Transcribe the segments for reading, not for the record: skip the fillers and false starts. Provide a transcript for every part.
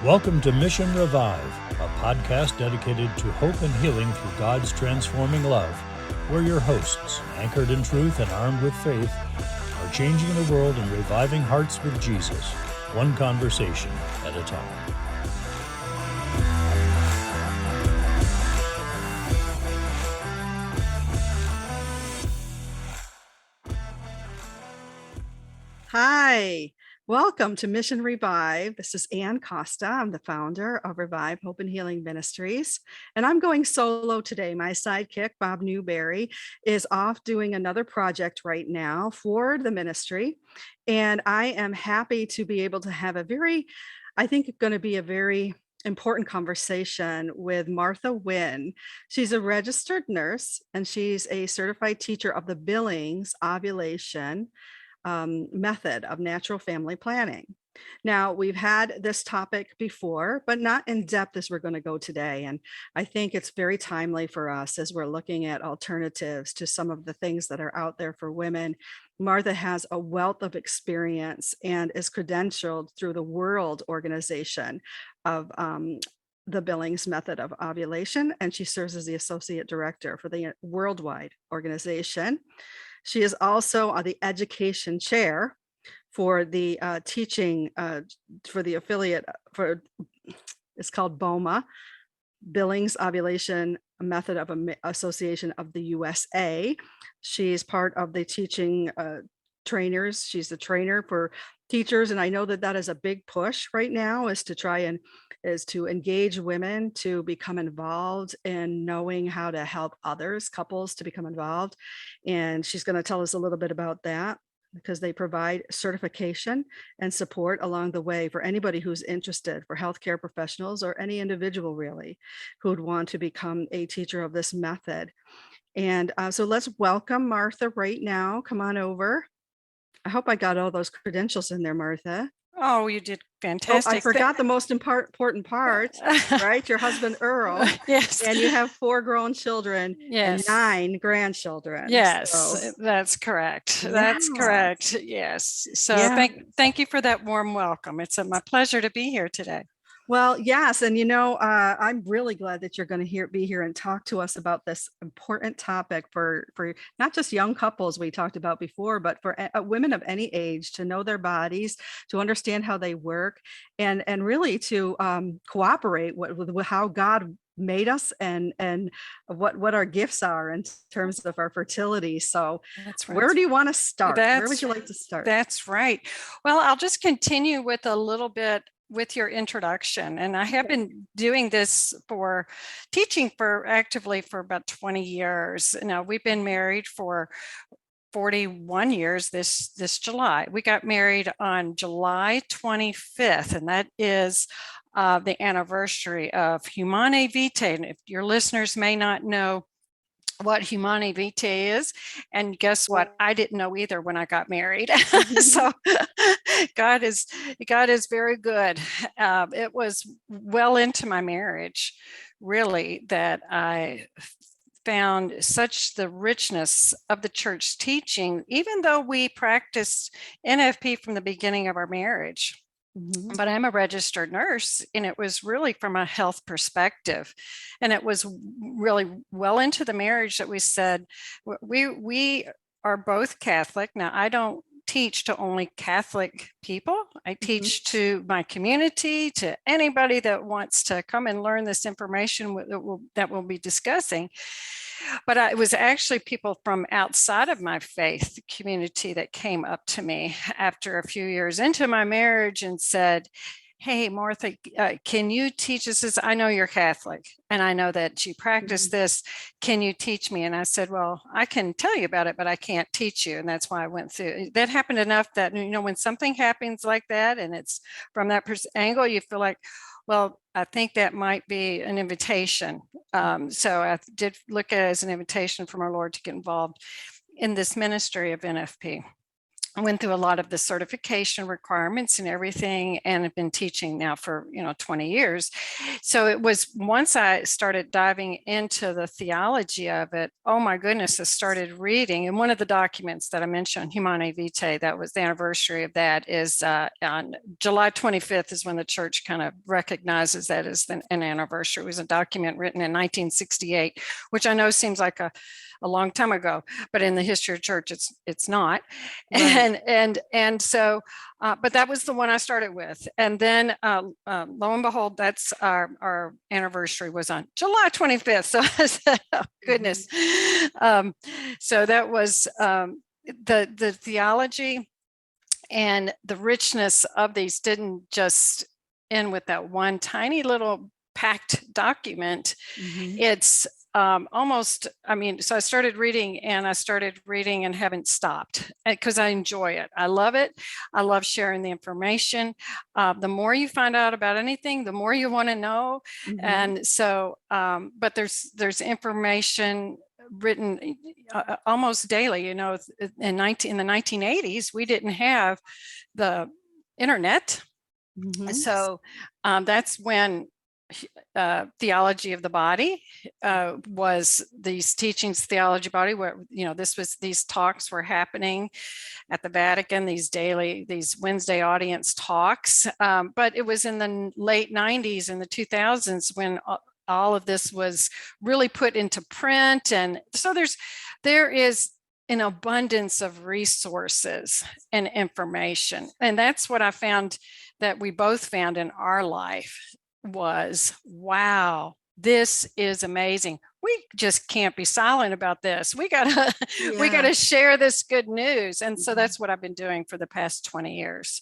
Welcome to Mission Revive, a podcast dedicated to hope and healing through God's transforming love, where your hosts, anchored in truth and armed with faith, are changing the world and reviving hearts with Jesus, one conversation at a time. Hi, welcome to Mission Revive. This is Anne Costa. I'm the founder of Revive Hope and Healing Ministries, and I'm going solo today. My sidekick, Bob Newberry, is off doing another project right now for the ministry, and I am happy to be able to have I think it's going to be a very important conversation with Martha Winn. She's a registered nurse, and she's a certified teacher of the Billings Ovulation Method of natural family planning. Now, we've had this topic before, but not in depth as we're going to go today. And I think it's very timely for us as we're looking at alternatives to some of the things that are out there for women. Martha has a wealth of experience and is credentialed through the World Organization of the Billings Method of Ovulation, and she serves as the Associate Director for the worldwide organization. She is also the education chair for the teaching for the affiliate it's called BOMA, Billings Ovulation Method of Association of the USA. She's part of the teaching trainers. She's the trainer for teachers, and I know that is a big push right now, is to engage women to become involved in knowing how to help couples to become involved. And she's going to tell us a little bit about that, because they provide certification and support along the way for anybody who's interested, for healthcare professionals or any individual really who would want to become a teacher of this method. And so let's welcome Martha right now. Come on over. I hope I got all those credentials in there, Martha. Oh, you did fantastic. Oh, I forgot the most important part, right? Your husband, Earl. Yes. And you have 4 grown children. Yes. And 9 grandchildren. Yes, so. That's correct. Yeah. That's correct. Yes. So yeah. thank you for that warm welcome. It's my pleasure to be here today. Well, yes. And, I'm really glad that you're going to be here and talk to us about this important topic for not just young couples we talked about before, but for women of any age, to know their bodies, to understand how they work, and really to cooperate with how God made us and what our gifts are in terms of our fertility. So that's right. Where do you want to start? Where would you like to start? That's right. Well, I'll just continue with a little bit with your introduction. And I have been doing this teaching actively for about 20 years. Now, we've been married for 41 years this July. We got married on July 25th, and that is the anniversary of Humanae Vitae. And if your listeners may not know what Humanae Vitae is, and guess what? I didn't know either when I got married. So God is very good. It was well into my marriage, really, that I found such the richness of the church teaching, even though we practiced NFP from the beginning of our marriage. Mm-hmm. But I'm a registered nurse, and it was really from a health perspective. And it was really well into the marriage that we said, we are both Catholic. Now, I don't teach to only Catholic people. I teach to my community, to anybody that wants to come and learn this information that we'll be discussing. But it was actually people from outside of my faith community that came up to me after a few years into my marriage and said, "Hey, Martha, can you teach us this? I know you're Catholic, and I know that you practice this. Can you teach me?" And I said, "Well, I can tell you about it, but I can't teach you." And that's why I went through. That happened enough that, when something happens like that, and it's from that angle, you feel like, well, I think that might be an invitation. So I did look at it as an invitation from our Lord to get involved in this ministry of NFP. I went through a lot of the certification requirements and everything, and have been teaching now for 20 years. So it was once I started diving into the theology of it, oh my goodness, I started reading. And one of the documents that I mentioned, Humanae Vitae, that was the anniversary of that, is on July 25th is when the church kind of recognizes that as an anniversary. It was a document written in 1968, which I know seems like a long time ago, but in the history of church, it's not. Right. And so, but that was the one I started with. And then lo and behold, that's our anniversary was on July 25th. So I said, oh, goodness. So that was the theology and the richness of these didn't just end with that one tiny little packed document. It's almost, so I started reading and haven't stopped because I enjoy it. I love it. I love sharing the information. The more you find out about anything, the more you want to know. And so, but there's information written almost daily. In the 1980s, we didn't have the internet. So that's when theology of the body was these teachings, theology body, where these talks were happening at the Vatican, these Wednesday audience talks, but it was in the late 90s and the 2000s when all of this was really put into print. And so there is an abundance of resources and information, and that's what I found that we both found in our life was, wow, this is amazing. We just can't be silent about this. We gotta share this good news. And so that's what I've been doing for the past 20 years.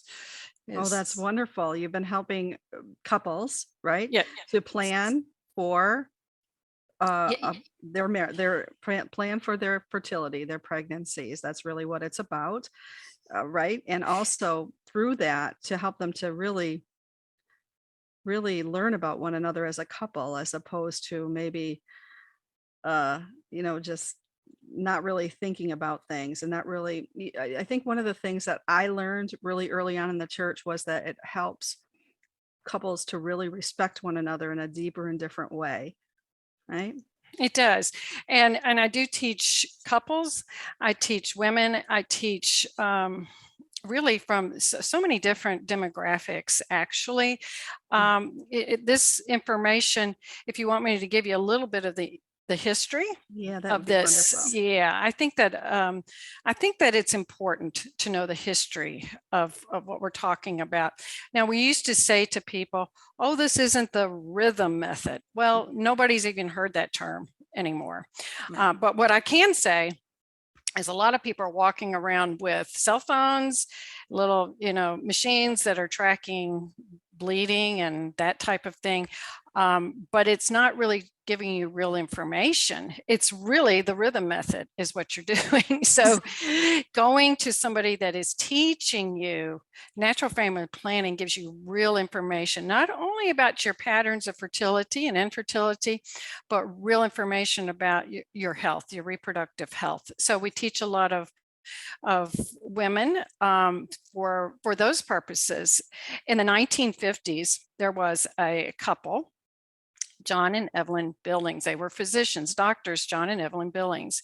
Oh, that's wonderful. You've been helping couples, right? Yeah. To plan for their plan for their fertility, their pregnancies. That's really what it's about, right? And also through that to help them to really learn about one another as a couple, as opposed to maybe just not really thinking about things and not really. I think one of the things that I learned really early on in the church was that it helps couples to really respect one another in a deeper and different way, right? It does. And I do teach couples, I teach women, I teach really from so many different demographics, actually. This information, if you want me to give you a little bit of the history of this. Wonderful. Yeah, I think that it's important to know the history of what we're talking about. Now, we used to say to people, oh, this isn't the rhythm method. Well, nobody's even heard that term anymore. But what I can say is a lot of people are walking around with cell phones, little, machines that are tracking bleeding and that type of thing. But it's not really giving you real information. It's really the rhythm method is what you're doing. So going to somebody that is teaching you natural family planning gives you real information, not only about your patterns of fertility and infertility, but real information about your health, your reproductive health. So we teach a lot of women for those purposes. In the 1950s, there was a couple, John and Evelyn Billings. They were physicians, doctors, John and Evelyn Billings.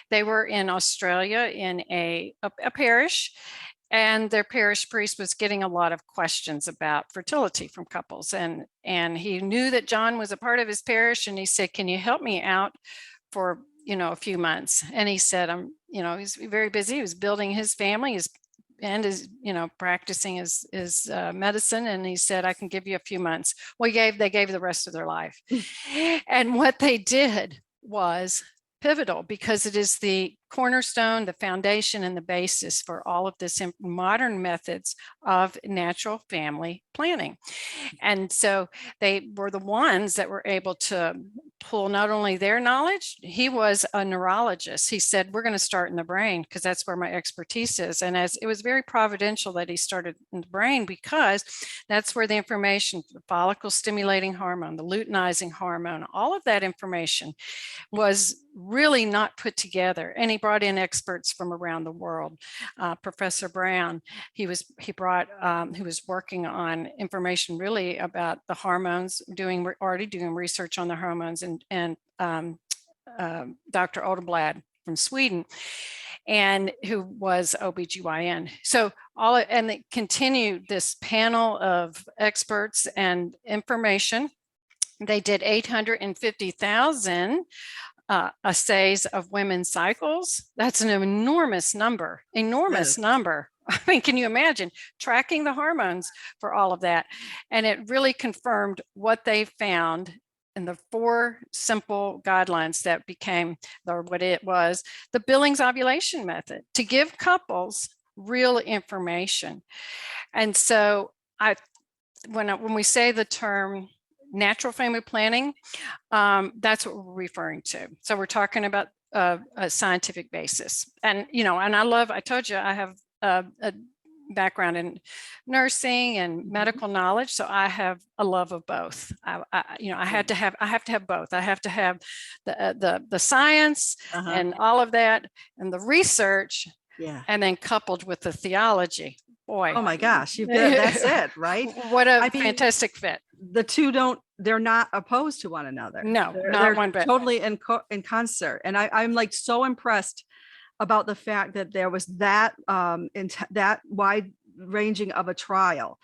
They were in Australia in a parish, and their parish priest was getting a lot of questions about fertility from couples. And he knew that John was a part of his parish, and he said, can you help me out for a few months? And he said, he's very busy. He was building his family, practicing his medicine. And he said, I can give you a few months. Well, they gave the rest of their life. And what they did was pivotal, because it is the cornerstone, the foundation, and the basis for all of this modern methods of natural family planning. And so they were the ones that were able to pull not only their knowledge. He was a neurologist. He said, we're going to start in the brain because that's where my expertise is. And as it was very providential that he started in the brain, because that's where the information, the follicle stimulating hormone, the luteinizing hormone, all of that information was really not put together. And he brought in experts from around the world. Professor Brown, he was working on information really about the hormones, already doing research on the hormones, and Dr. Oderblad from Sweden, and who was OBGYN. So and they continued this panel of experts and information. They did 850,000 assays of women's cycles. That's an enormous number, number. I mean, can you imagine tracking the hormones for all of that? And it really confirmed what they found in the 4 simple guidelines that became, or what it was, the Billings Ovulation Method, to give couples real information. And so when we say the term natural family planning, that's what we're referring to. So we're talking about a scientific basis. And, and I told you I have a background in nursing and medical knowledge. So I have a love of both. I have to have both. I have to have the science and all of that and the research, and then coupled with the theology. Boy. Oh my gosh, that's it, right? What a fantastic fit. The two they're not opposed to one another. No, they're one bit. Totally in concert. And I'm like so impressed about the fact that there was that that wide ranging of a trial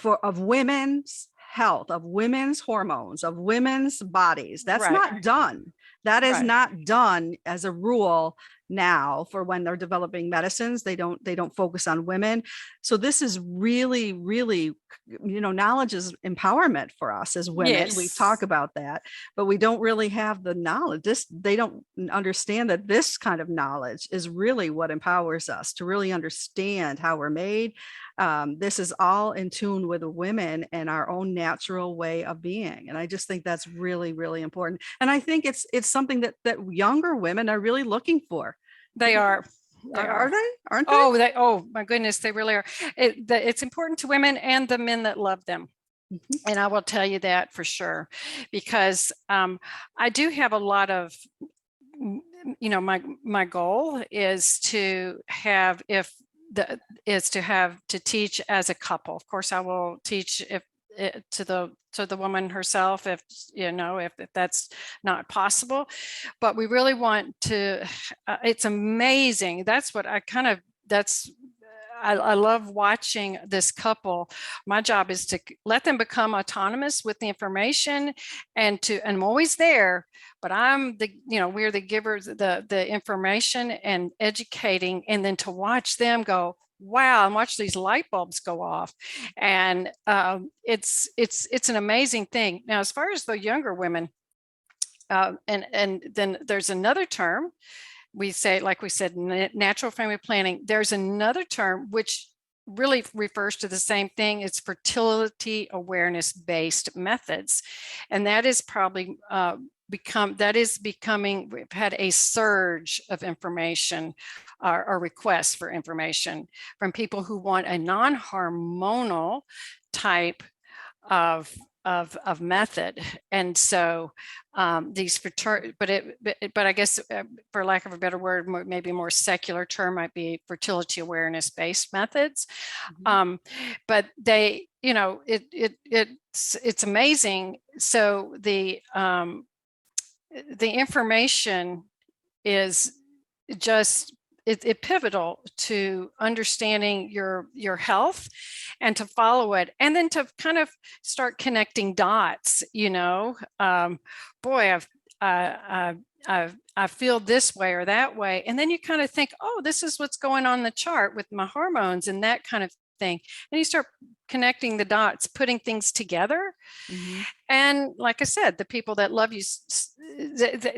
of women's health, of women's hormones, of women's bodies. That's not done. That is not done as a rule now for when they're developing medicines. They don't focus on women. So this is really, really, knowledge is empowerment for us as women. Yes. We talk about that, but we don't really have the knowledge. They don't understand that this kind of knowledge is really what empowers us to really understand how we're made. This is all in tune with the women and our own natural way of being. And I just think that's really, really important. And I think it's something that younger women are really looking for. They are. Aren't they? Oh my goodness, they really are. It's important to women and the men that love them. And I will tell you that for sure, because I do have a lot of, my goal is to teach as a couple. Of course, I will teach to the woman herself if that's not possible, but we really want to. It's amazing. That's what I love watching this couple. My job is to let them become autonomous with the information, and I'm always there, but we're the givers, the information and educating, and then to watch them go, wow, and watch these light bulbs go off. And it's an amazing thing. Now, as far as the younger women, and then there's another term. We say, like we said, natural family planning. There's another term which really refers to the same thing. It's fertility awareness based methods. And that is probably becoming, we've had a surge of information or requests for information from people who want a non-hormonal type of method. And so but I guess for lack of a better word, maybe a more secular term might be fertility awareness based methods. But they, it's amazing. So the information is just it's pivotal to understanding your health and to follow it, and then to kind of start connecting dots. Boy, I feel this way or that way, and then you kind of think, oh, this is what's going on in the chart with my hormones and that kind of thing, and you start connecting the dots, putting things together. And like I said, the people that love you,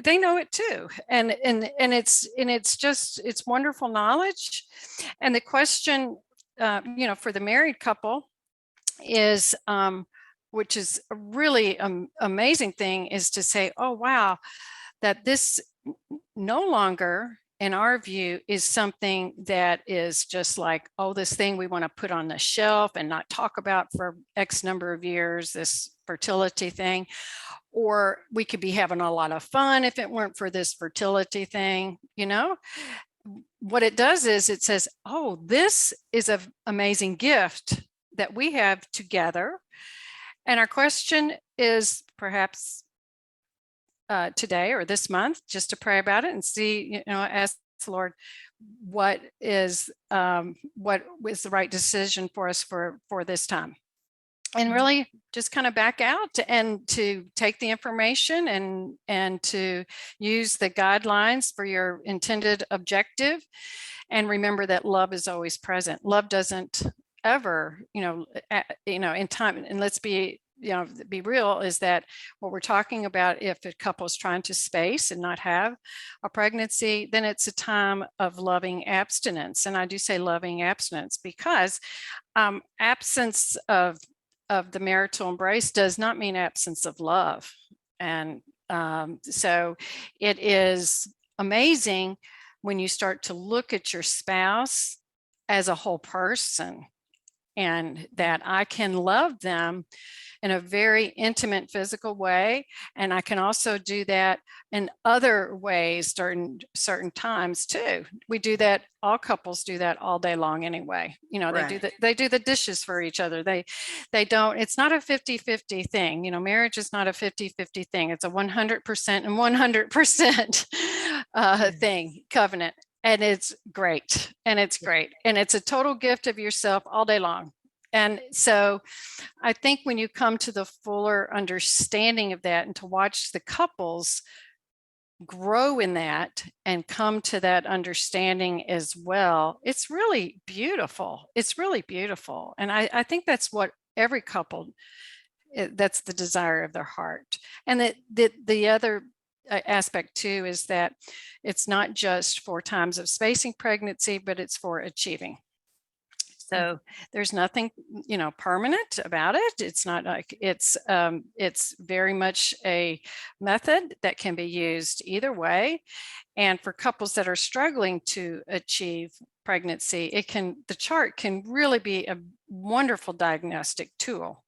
they know it too, and it's wonderful knowledge. And the question, for the married couple is, which is a really amazing thing, is to say, oh wow, that this no longer, in our view, is something that is just like, oh, this thing we want to put on the shelf and not talk about for X number of years, this fertility thing, or we could be having a lot of fun if it weren't for this fertility thing, you know. What it does is it says, oh, this is an amazing gift that we have together. And our question is perhaps today or this month, just to pray about it and see, you know, ask the Lord, what is the right decision for us for this time, and really just kind of back out and to take the information and to use the guidelines for your intended objective, and remember that love is always present. Love doesn't ever, in time, and let's be real, is that what we're talking about, if a couple is trying to space and not have a pregnancy, then it's a time of loving abstinence. And I do say loving abstinence because absence of the marital embrace does not mean absence of love. And so it is amazing when you start to look at your spouse as a whole person, and that I can love them in a very intimate physical way. And I can also do that in other ways during certain times too. We do that, all couples do that all day long anyway. You know, Right. they do the dishes for each other. They don't, it's not a 50-50 thing. You know, marriage is not a 50-50 thing. It's a 100% and 100% thing, covenant. And it's great. And it's great. And it's a total gift of yourself all day long. And so I think when you come to the fuller understanding of that, and to watch the couples grow in that and come to that understanding as well, it's really beautiful. It's really beautiful. And I think that's what every couple, that's the desire of their heart. And the other aspect too is that it's not just for times of spacing pregnancy, but it's for achieving. So there's nothing, permanent about it. It's not like it's very much a method that can be used either way. And for couples that are struggling to achieve pregnancy, the chart can really be a wonderful diagnostic tool.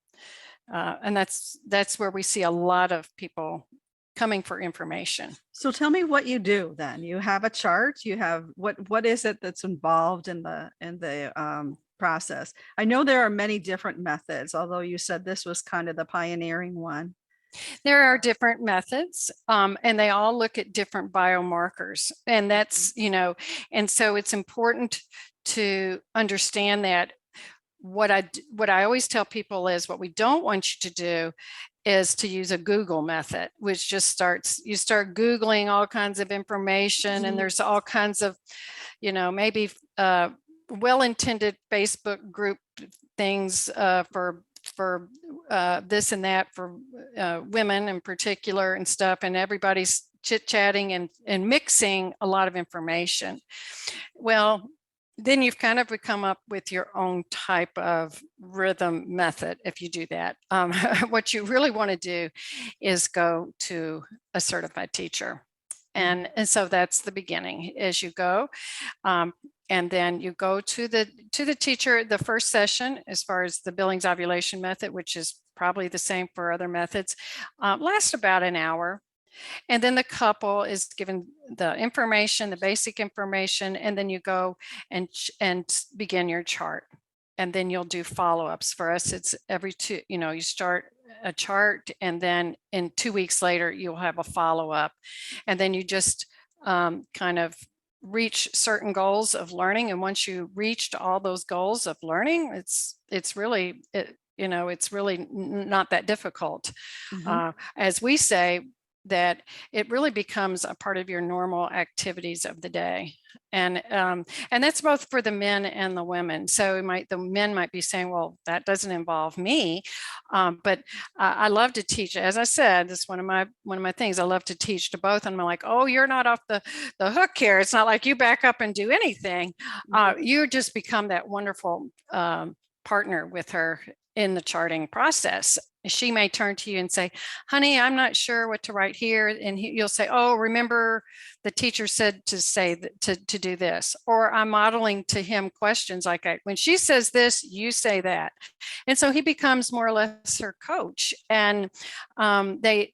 And that's where we see a lot of people coming for information. So tell me what you do then. You have a chart. You have what is it that's involved in the process? I know there are many different methods, although you said this was kind of the pioneering one. There are different methods, and they all look at different biomarkers, and that's, and so it's important to understand that. What I always tell people is, what we don't want you to do is to use a Google method, which just you start Googling all kinds of information, and there's all kinds of, maybe well-intended Facebook group things for this and that for women in particular and stuff, and everybody's chit-chatting and mixing a lot of information. Well, then you've kind of come up with your own type of rhythm method if you do that. What you really want to do is go to a certified teacher. And so that's the beginning as you go. And then you go to the teacher. The first session, as far as the Billings Ovulation Method, which is probably the same for other methods, lasts about an hour. And then the couple is given the information, the basic information, and then you go and begin your chart. And then you'll do follow-ups. For us, it's every two, you start a chart, and then in 2 weeks later, you'll have a follow-up. And then you just kind of reach certain goals of learning. And once you reached all those goals of learning, it's really not that difficult. As we say, that it really becomes a part of your normal activities of the day. And that's both for the men and the women. So the men might be saying, well, that doesn't involve me. But I love to teach. As I said, this is one of my things. I love to teach to both. And I'm like, oh, you're not off the hook here. It's not like you back up and do anything. You just become that wonderful partner with her in the charting process. She may turn to you and say, honey, I'm not sure what to write here. And you'll say, oh, remember the teacher said to say to do this. Or I'm modeling to him questions like, when she says this, you say that. And so he becomes more or less her coach. And they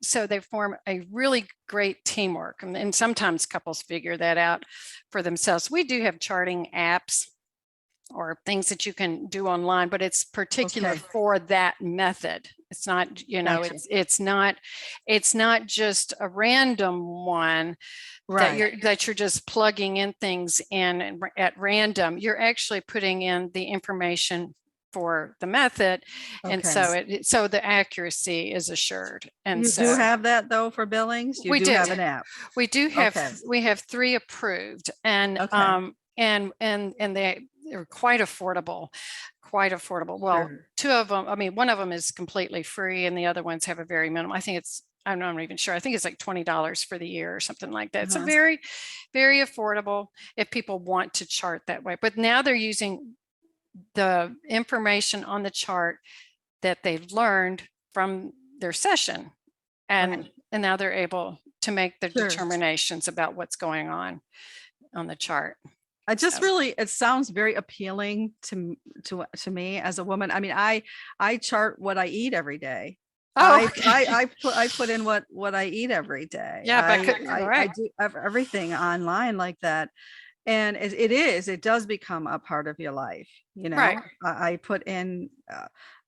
form a really great teamwork. And sometimes couples figure that out for themselves. We do have charting apps or things that you can do online, but it's particular for that method. It's not, Gotcha. it's not just a random one that you're just plugging in things in at random. You're actually putting in the information for the method. And so the accuracy is assured. And you do have that though for Billings? We do have an app. We do have, we have 3 approved, and they're quite affordable. Well, sure. 2 of them, I mean, one of them is completely free and the other ones have a very minimum. I think it's, I'm not even sure. I think it's like $20 for the year or something like that. It's a very, very affordable if people want to chart that way. But now they're using the information on the chart that they've learned from their session. And now they're able to make the determinations about what's going on the chart. I just really, it sounds very appealing to me as a woman. I mean, I chart what I eat every day. I put in what I eat every day. Yeah, I do everything online like that. And it does become a part of your life. I put in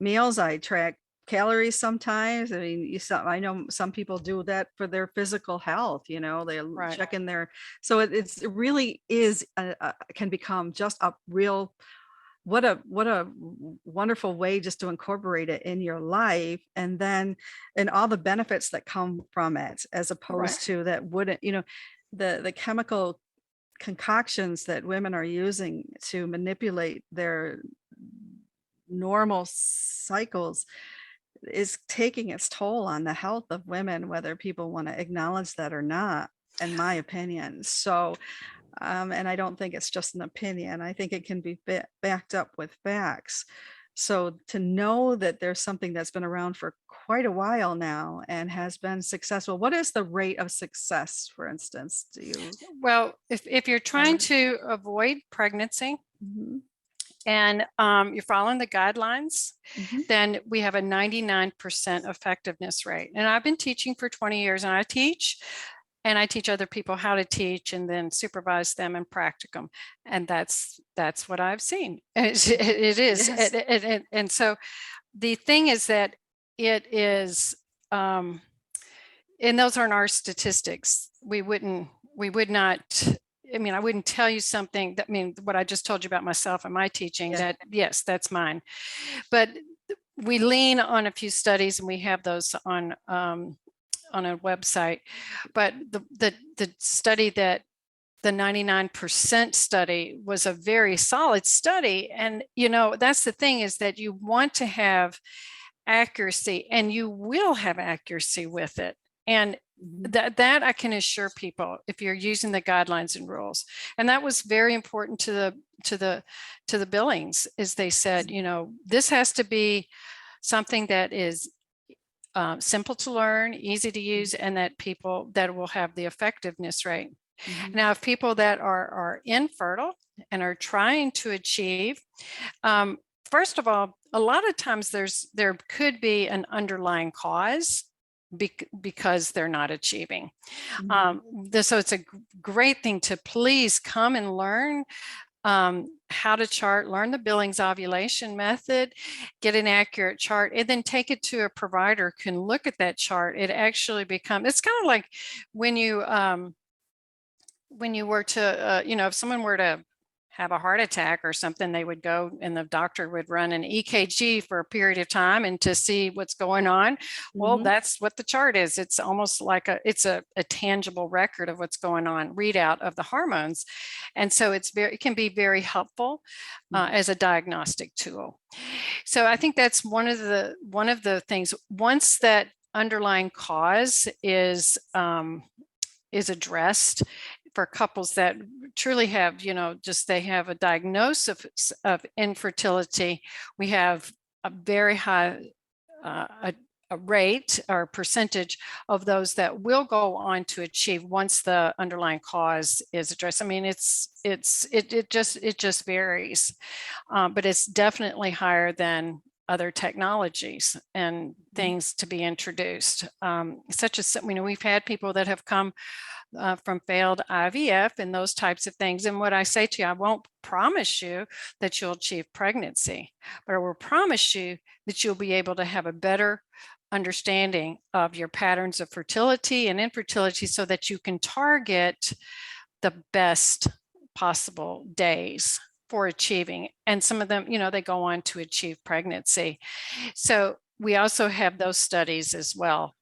meals, I track calories sometimes. I mean, I know some people do that for their physical health, they'll check in their, so it really is can become just a real, what a wonderful way just to incorporate it in your life, and all the benefits that come from it, as opposed to that wouldn't, the chemical concoctions that women are using to manipulate their normal cycles is taking its toll on the health of women, whether people want to acknowledge that or not, in my opinion. So, and I don't think it's just an opinion. I think it can be backed up with facts. So to know that there's something that's been around for quite a while now and has been successful, what is the rate of success, for instance? Well, if you're trying to avoid pregnancy, and you're following the guidelines, then we have a 99% effectiveness rate. And I've been teaching for 20 years, and I teach other people how to teach, and then supervise them and practicum. And that's what I've seen. It is. Yes. And so the thing is that it is, and those aren't our statistics. We would not, I mean, I wouldn't tell you something that, what I just told you about myself and my teaching, that yes, that's mine. But we lean on a few studies, and we have those on a website. But the study, that the 99% study, was a very solid study. And, that's the thing, is that you want to have accuracy, and you will have accuracy with it. And that I can assure people, if you're using the guidelines and rules. And that was very important to the Billings, is they said, this has to be something that is simple to learn, easy to use, and that will have the effectiveness rate. Now, if people that are infertile and are trying to achieve, first of all, a lot of times there could be an underlying cause because they're not achieving. So it's a great thing to please come and learn how to chart, learn the Billings Ovulation Method, get an accurate chart, and then take it to a provider who can look at that chart. It actually becomes, it's kind of like when you were to, if someone were to have a heart attack or something, they would go and the doctor would run an EKG for a period of time and to see what's going on. Well, that's what the chart is. It's almost like it's a tangible record of what's going on, readout of the hormones. And so it can be very helpful as a diagnostic tool. So I think that's one of the things. Once that underlying cause is addressed, for couples that truly have, they have a diagnosis of infertility, we have a very high a rate or percentage of those that will go on to achieve once the underlying cause is addressed. I mean, it just varies, but it's definitely higher than other technologies and things to be introduced, such as, we've had people that have come from failed IVF and those types of things. And what I say to you, I won't promise you that you'll achieve pregnancy, but I will promise you that you'll be able to have a better understanding of your patterns of fertility and infertility so that you can target the best possible days for achieving. And some of them, they go on to achieve pregnancy. So we also have those studies as well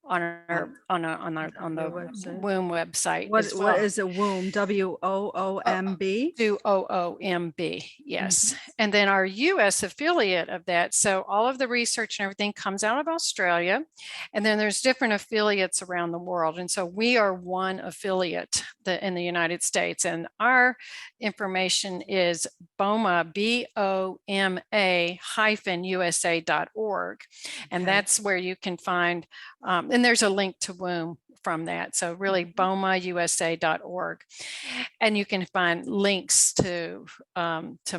on the WOMB website. What is a womb? WOOMB? WOOMB, yes. And then our US affiliate of that. So all of the research and everything comes out of Australia, and then there's different affiliates around the world. And so we are one affiliate in the United States, and our information is BOMA, BOMA-USA.org. And that's where you can find, and there's a link to womb from that. So really BOMAUSA.org. And you can find links to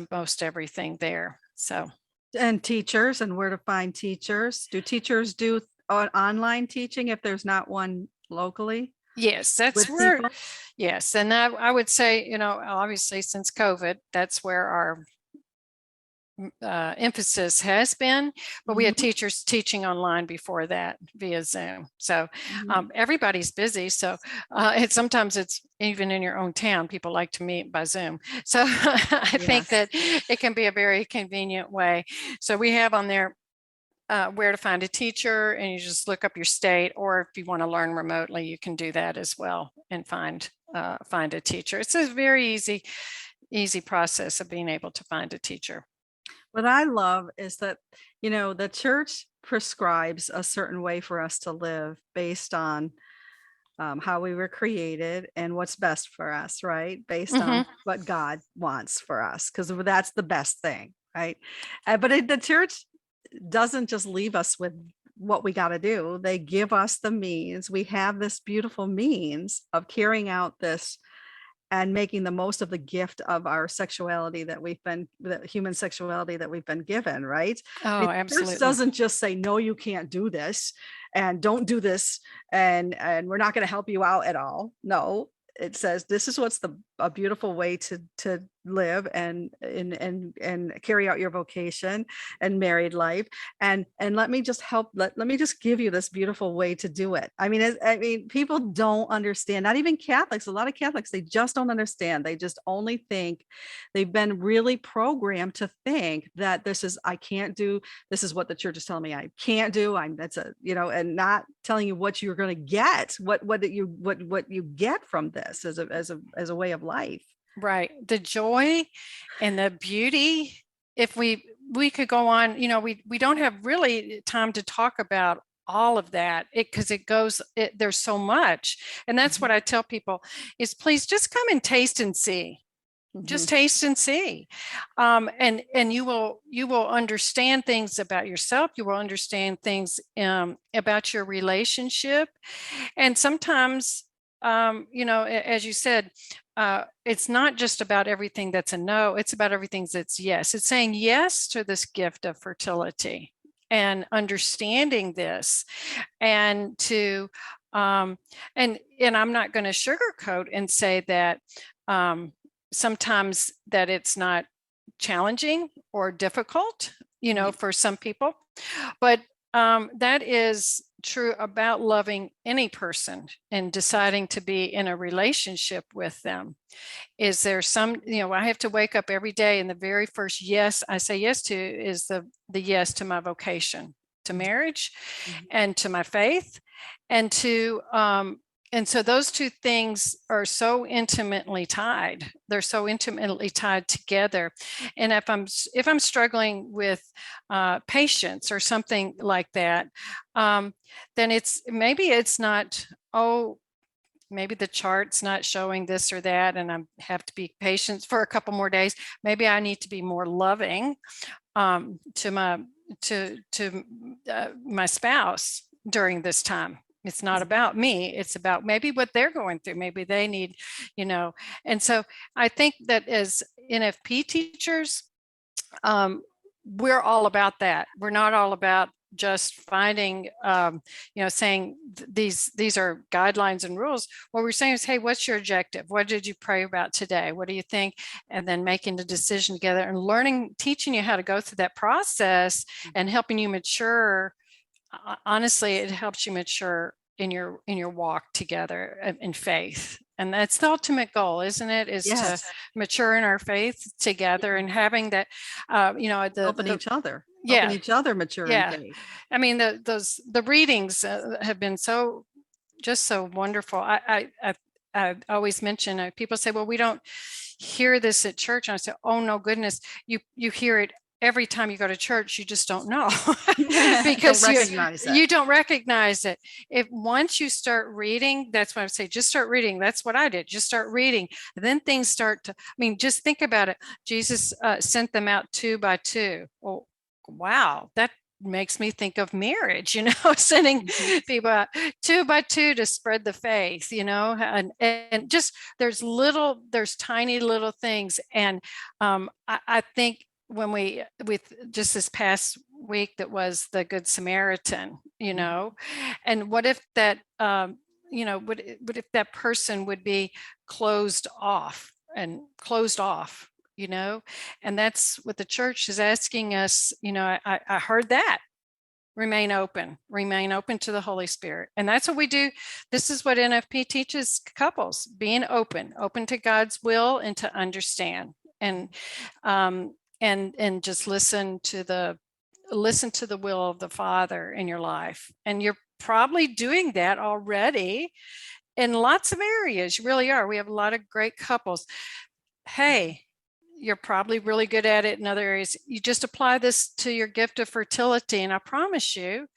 most everything there. So. And teachers, and where to find teachers. Do teachers do online teaching if there's not one locally? Yes, that's where, people? Yes. And I would say, obviously since COVID, that's where our emphasis has been, but we had teachers teaching online before that via Zoom. So everybody's busy. So sometimes it's even in your own town, people like to meet by Zoom. So I think that it can be a very convenient way. So we have on there where to find a teacher, and you just look up your state, or if you want to learn remotely, you can do that as well and find a teacher. It's a very easy process of being able to find a teacher. What I love is that, the church prescribes a certain way for us to live based on how we were created and what's best for us, right? Based on what God wants for us, because that's the best thing, right? But the church doesn't just leave us with what we got to do. They give us the means. We have this beautiful means of carrying out this and making the most of the gift of our sexuality the human sexuality that we've been given, right? Oh, absolutely. It doesn't just say, no, you can't do this and don't do this. And we're not going to help you out at all. No, it says, this is what's a beautiful way to live and carry out your vocation and married life. And let me just let me just give you this beautiful way to do it. I mean, people don't understand, not even Catholics. A lot of Catholics, they just don't understand. They just only think, they've been really programmed to think that I can't do, this is what the church is telling me I can't do. And not telling you what you're going to get, what you get from this as a way of life. Right. The joy and the beauty. If we could go on, we don't have really time to talk about all of that because there's so much. And that's what I tell people is, please just come and taste and see. Just taste and see. And you will understand things about yourself. You will understand things about your relationship. And sometimes, as you said, it's not just about everything that's a no, it's about everything that's yes. It's saying yes to this gift of fertility and understanding this, and to and I'm not going to sugarcoat and say that sometimes that it's not challenging or difficult, for some people, but that is true about loving any person and deciding to be in a relationship with them. Is there some, I have to wake up every day, and the very first yes I say yes to is the yes to my vocation, to marriage, and to my faith, and to and so those two things are so intimately tied. They're so intimately tied together. And if I'm struggling with patience or something like that, then maybe the chart's not showing this or that, and I have to be patient for a couple more days. Maybe I need to be more loving to my spouse during this time. It's not about me. It's about maybe what they're going through. Maybe they need, and so I think that as NFP teachers, we're all about that. We're not all about just finding, saying these are guidelines and rules. What we're saying is, hey, what's your objective? What did you pray about today? What do you think? And then making the decision together and learning, teaching you how to go through that process and helping you mature. Honestly, it helps you mature in your walk together in faith. And that's the ultimate goal, isn't it? Is Yes. to mature in our faith together and having that, Helping each other. Yeah. Helping each other mature in faith. I mean, the readings have been just so wonderful. I always mention, people say, well, we don't hear this at church. And I say, oh, no, goodness, you hear it every time you go to church. You just don't know because you don't recognize it. If once you start reading, that's what I say, just start reading. That's what I did. Just start reading. And then things start to, just think about it. Jesus sent them out 2 by 2. Oh, wow. That makes me think of marriage, sending people out 2 by 2 to spread the faith, and just there's tiny little things. And I think when with just this past week, that was the Good Samaritan, and what if that, what if that person would be closed off, and that's what the church is asking us. I heard that. Remain open to the Holy Spirit. And that's what we do. This is what NFP teaches couples, being open to God's will and to understand. And just listen to the will of the Father in your life. And you're probably doing that already in lots of areas. You really are. We have a lot of great couples. Hey, you're probably really good at it in other areas. You just apply this to your gift of fertility, and I promise you,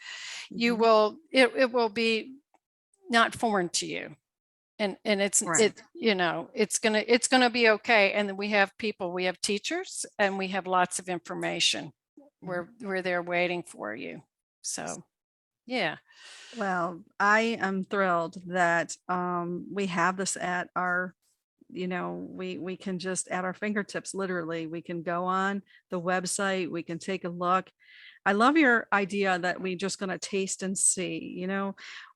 you will. It will be not foreign to you. And it's right. It's gonna be okay. And then we have teachers, and we have lots of information. We're there waiting for you. So, yeah. Well, I am thrilled that we have this at our, we can just at our fingertips. Literally, we can go on the website. We can take a look. I love your idea that we're just going to taste and see.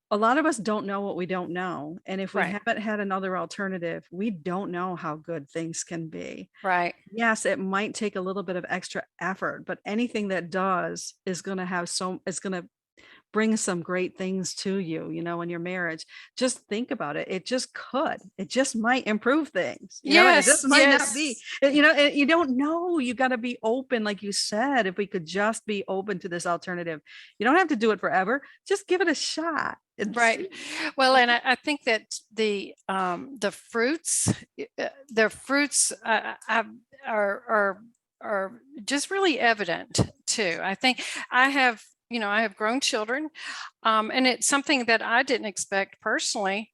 A lot of us don't know what we don't know. And if we haven't had another alternative, we don't know how good things can be. Right. Yes, it might take a little bit of extra effort, but anything that does is going to bring some great things to you, in your marriage. Just think about it. It just might improve things. Yes. This might not be, you don't know. You got to be open. Like you said, if we could just be open to this alternative, you don't have to do it forever. Just give it a shot. Right. Well, and I think that the fruits are just really evident too. I think I have grown children, and it's something that I didn't expect personally.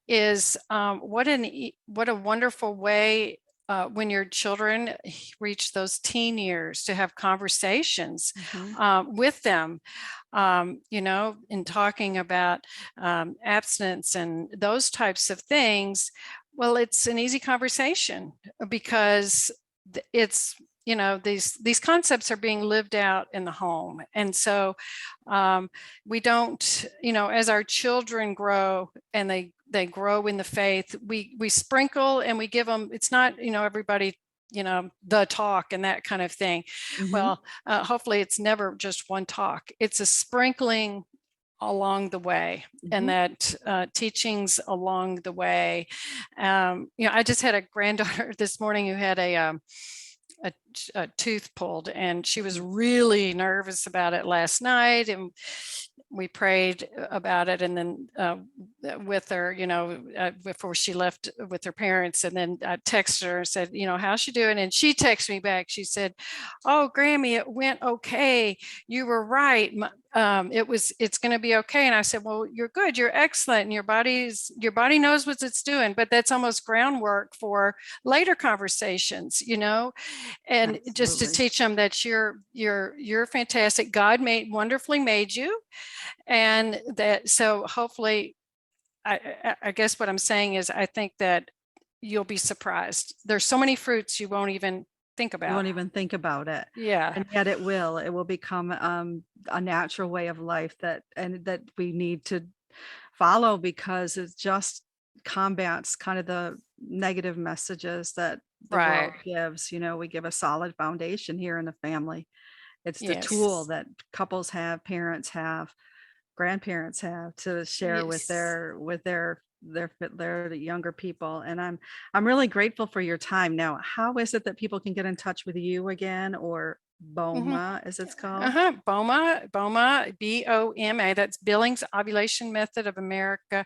Is what a wonderful way when your children reach those teen years to have conversations with them, in talking about abstinence and those types of things. Well, it's an easy conversation because it's, these concepts are being lived out in the home. And so we don't, as our children grow and they grow in the faith, we sprinkle and we give them, it's not, everybody, the talk and that kind of thing. Well, hopefully it's never just one talk. It's a sprinkling along the way, and that teachings along the way. I just had a granddaughter this morning who had a tooth pulled, and she was really nervous about it last night, and we prayed about it, and then with her, before she left with her parents, and then I texted her and said, how's she doing? And she texted me back. She said, oh, Grammy, it went okay. You were right. it's going to be okay. And I said, well, you're good, you're excellent, and your body knows what it's doing, but that's almost groundwork for later conversations, and just to Absolutely. teach them that you're fantastic. God wonderfully made you. And that, so hopefully, I guess what I'm saying is, I think that you'll be surprised. There's so many fruits you won't even think about. You won't even think about it. Yeah. And yet it will become a natural way of life that we need to follow, because it just combats kind of the negative messages that the world gives. We give a solid foundation here in the family. It's the tool that couples have, parents have, grandparents have to share with their younger people. And I'm really grateful for your time. Now, how is it that people can get in touch with you again, or BOMA as it's called? BOMA, BOMA, that's Billings Ovulation Method of America,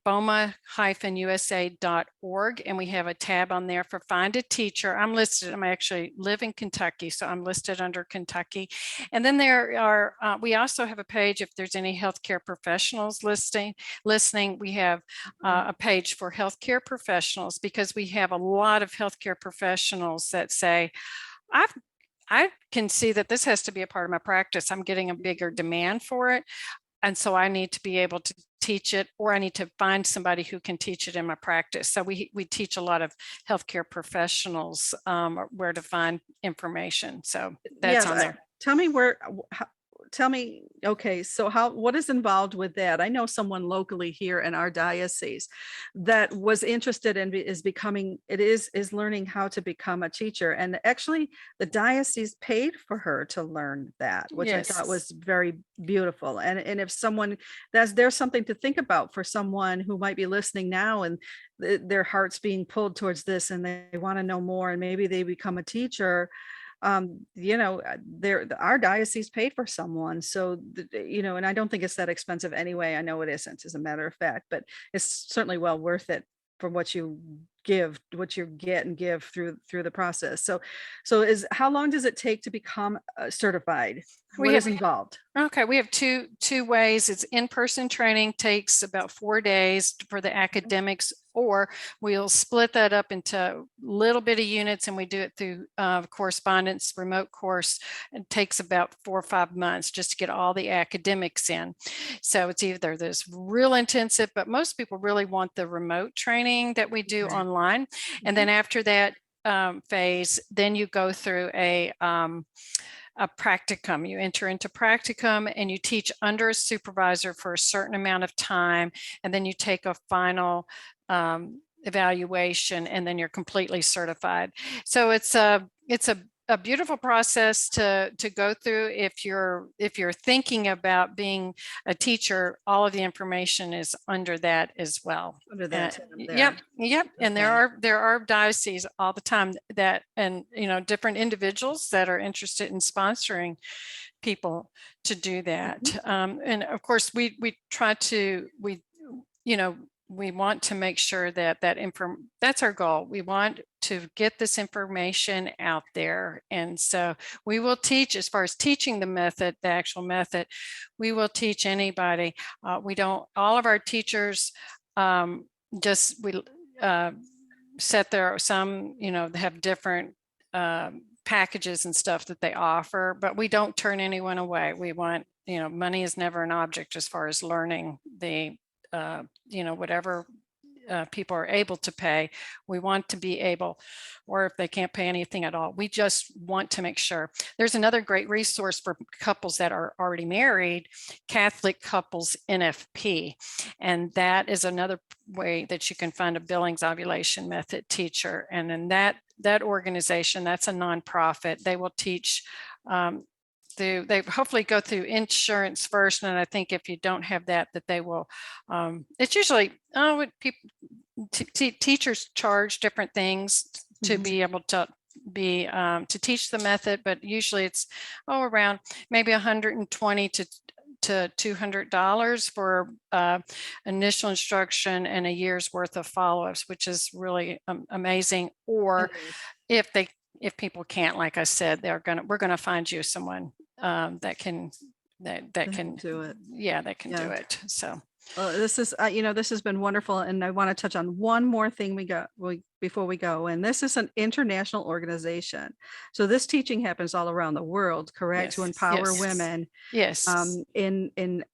BOMA-USA.org. And we have a tab on there for Find a Teacher. I actually live in Kentucky, so I'm listed under Kentucky. And then there are, we also have a page if there's any healthcare professionals listening. We have a page for healthcare professionals, because we have a lot of healthcare professionals that say, I can see that this has to be a part of my practice. I'm getting a bigger demand for it. And so I need to be able to teach it, or I need to find somebody who can teach it in my practice. So we teach a lot of healthcare professionals where to find information. So that's on there. Tell me, okay, so what is involved with that? I know someone locally here in our diocese that was interested in is learning how to become a teacher. And actually the diocese paid for her to learn that, which I thought was very beautiful. And if someone, there's something to think about for someone who might be listening now and their heart's being pulled towards this and they want to know more, and maybe they become a teacher. Our diocese paid for someone. So, and I don't think it's that expensive anyway. I know it isn't, as a matter of fact, but it's certainly well worth it for what you get and give through the process. So how long does it take to become certified? What is involved? Okay, we have two ways. It's in-person training, takes about 4 days for the academics, or we'll split that up into a little bit of units, and we do it through correspondence, remote course. It takes about 4 or 5 months just to get all the academics in. So it's either this real intensive, but most people really want the remote training that we do online. And then after that phase, then you go through a practicum. You enter into practicum and you teach under a supervisor for a certain amount of time, and then you take a final evaluation, and then you're completely certified. So it's a beautiful process to go through. If you're thinking about being a teacher, all of the information is under that as well. Under that. Yep. Okay. And there are dioceses all the time that, and different individuals that are interested in sponsoring people to do that. And of course, we want to make sure that's our goal. We want to get this information out there. And so we will teach, as far as teaching the actual method, we will teach anybody. All of our teachers set there, some, have different packages and stuff that they offer, but we don't turn anyone away. We want, money is never an object as far as learning the whatever people are able to pay. We want to be able, or if they can't pay anything at all, we just want to make sure. There's another great resource for couples that are already married, Catholic Couples NFP. And that is another way that you can find a Billings Ovulation Method teacher. And in that organization, that's a nonprofit. They will teach they hopefully go through insurance first, and I think if you don't have that they will. It's usually teachers charge different things to be able to teach the method, but usually it's around maybe $120 to $200 for initial instruction and a year's worth of follow-ups, which is really amazing. Or if people can't, like I said, we're going to find you someone that that can do it. that can do Yeah. it. So This is, this has been wonderful. And I want to touch on one more thing before we go. And this is an international organization. So this teaching happens all around the world, correct? To Yes, empower yes. women yes, in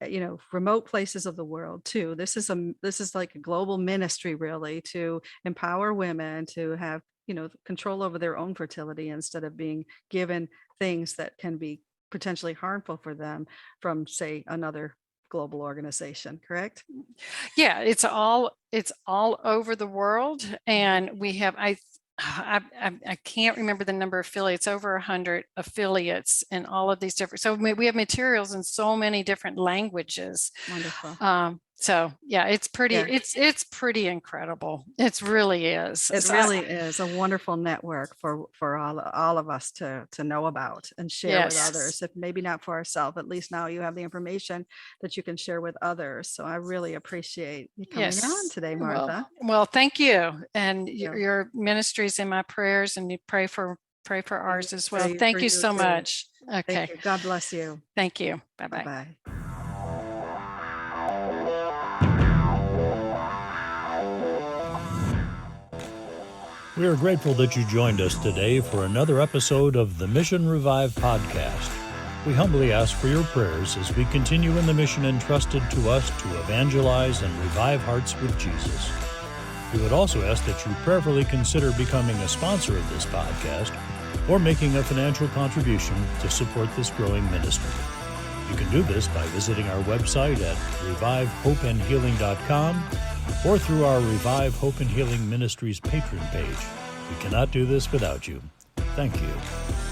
remote places of the world too. This is like a global ministry, really, to empower women to have, control over their own fertility instead of being given things that can be potentially harmful for them from, say, another global organization, correct? yeah, it's all over the world, and we have I can't remember the number of affiliates, over 100 affiliates in all of these different. So we have materials in so many different languages. Wonderful. So yeah, it's pretty. Yeah. It's pretty incredible. It really is. It So really is a wonderful network for all of us to know about and share with others. If maybe not for ourselves, at least now you have the information that you can share with others. So I really appreciate you coming on today, Martha. Well, thank you, and Yeah. your ministry's in my prayers, and you pray for ours as well. Pray Thank for you you so too. much. Okay, Thank you. God bless you. thank you. Bye bye. Bye-bye. We are grateful that you joined us today for another episode of the Mission Revive podcast. We humbly ask for your prayers as we continue in the mission entrusted to us to evangelize and revive hearts with Jesus. We would also ask that you prayerfully consider becoming a sponsor of this podcast or making a financial contribution to support this growing ministry. You can do this by visiting our website at revivehopeandhealing.com or through our Revive Hope and Healing Ministries patron page. We cannot do this without you. Thank you.